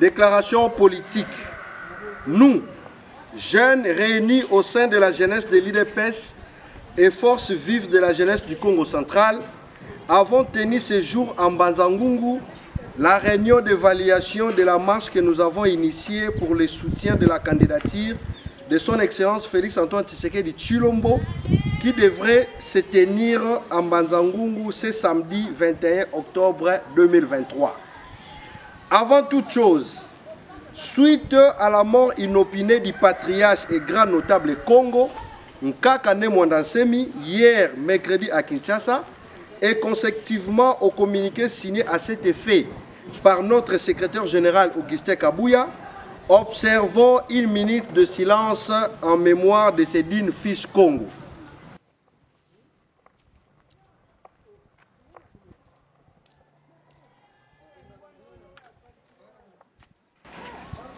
Déclaration politique. Nous, jeunes réunis au sein de la jeunesse de l'IDPS et forces vives de la jeunesse du Congo central, avons tenu ce jour en Mbanza-Ngungu la réunion d'évaluation de la marche que nous avons initiée pour le soutien de la candidature de son Excellence Félix Antoine Tshisekedi Tshilombo, qui devrait se tenir en Mbanza-Ngungu ce samedi 21 octobre 2023. Avant toute chose, suite à la mort inopinée du patriarche et grand notable Congo, Nkakane Mwandansemi, hier mercredi à Kinshasa, et consécutivement au communiqué signé à cet effet par notre secrétaire général Augustin Kabouya, observons une minute de silence en mémoire de ces dignes fils Congo.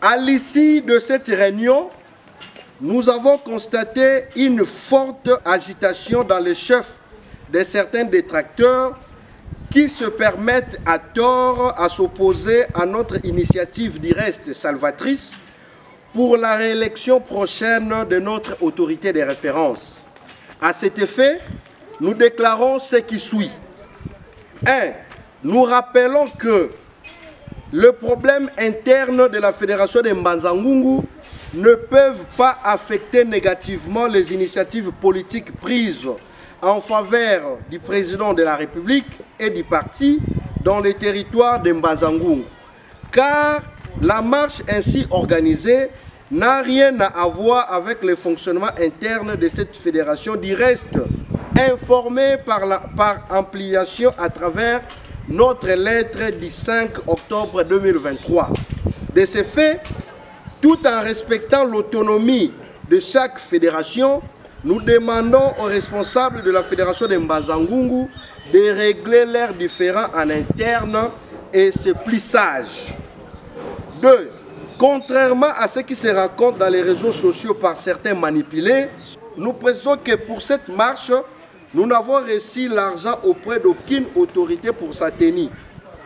À l'issue de cette réunion, nous avons constaté une forte agitation dans les chefs de certains détracteurs qui se permettent à tort à s'opposer à notre initiative du reste salvatrice pour la réélection prochaine de notre autorité de référence. À cet effet, nous déclarons ce qui suit. 1. Nous rappelons que le problème interne de la Fédération de Mbanza-Ngungu ne peuvent pas affecter négativement les initiatives politiques prises en faveur du président de la République et du parti dans les territoires de Mbanza-Ngungu. Car la marche ainsi organisée n'a rien à voir avec le fonctionnement interne de cette fédération, du reste informé par ampliation à travers notre lettre du 5 octobre 2023. De ce fait, tout en respectant l'autonomie de chaque fédération, nous demandons aux responsables de la fédération de Mbanza-Ngungu de régler leurs différends en interne et c'est plus sage. 2. Contrairement à ce qui se raconte dans les réseaux sociaux par certains manipulés, nous précisons que pour cette marche, nous n'avons reçu l'argent auprès d'aucune autorité pour sa tenue,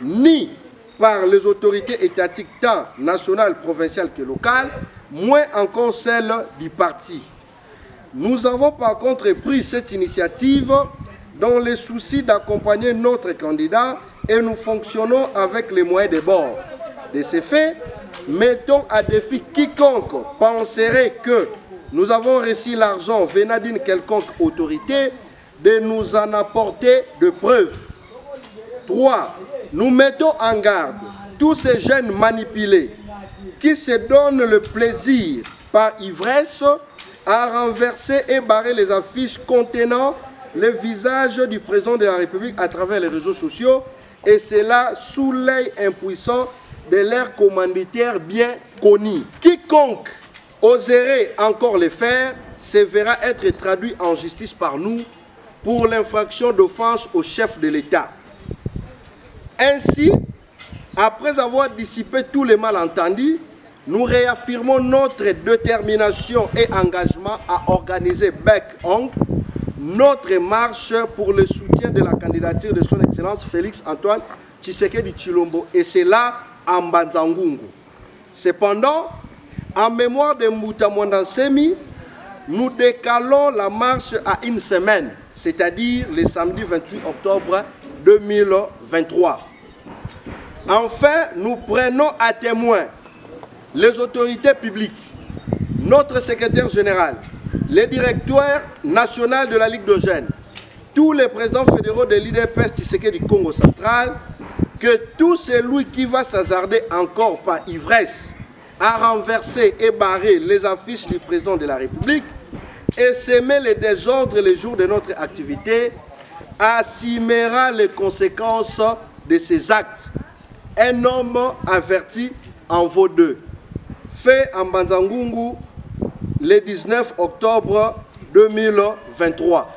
ni par les autorités étatiques tant nationales, provinciales que locales, moins encore celles du parti. Nous avons par contre pris cette initiative dans le souci d'accompagner notre candidat et nous fonctionnons avec les moyens de bord. De ce fait, mettons à défi quiconque penserait que nous avons reçu l'argent venant d'une quelconque autorité de nous en apporter de preuves. 3. Nous mettons en garde tous ces jeunes manipulés qui se donnent le plaisir par ivresse à renverser et barrer les affiches contenant le visage du président de la République à travers les réseaux sociaux, et cela sous l'œil impuissant de leurs commanditaires bien connus. Quiconque oserait encore le faire se verra être traduit en justice par nous pour l'infraction d'offense au chef de l'État. Ainsi, après avoir dissipé tous les malentendus, nous réaffirmons notre détermination et engagement à organiser bec-ongle notre marche pour le soutien de la candidature de son Excellence Félix Antoine Tshisekedi Tshilombo, et c'est là en Mbanza-Ngungu. Cependant, en mémoire de Mbuta Mwandansemi, nous décalons la marche à une semaine, c'est-à-dire le samedi 28 octobre 2023. Enfin, nous prenons à témoin les autorités publiques, notre secrétaire général, les directeurs nationaux de la Ligue de jeunes, tous les présidents fédéraux de l'IDPS Tshisekedi du Congo central, que tout celui qui va s'hasarder encore par ivresse à renverser et barrer les affiches du président de la République et semer les désordres les jours de notre activité, assumera les conséquences de ces actes. Un homme averti en vaut deux. Fait en Mbanza-Ngungu le 19 octobre 2023.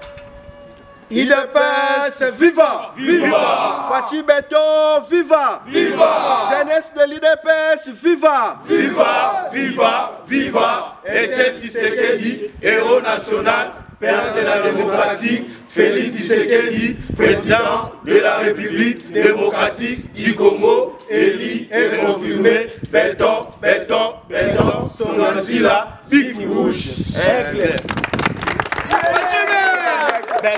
IDPS, viva! Viva! Fatou Beto, viva! Viva! Jeunesse de l'IDPS, viva! Viva! Viva! Viva! Etienne Tshisekedi, héros national, père de la démocratie, Félix Tshisekedi, président de la République démocratique du Congo. élu et confirmé, béton, béton, béton, son là, big rouge, est clair.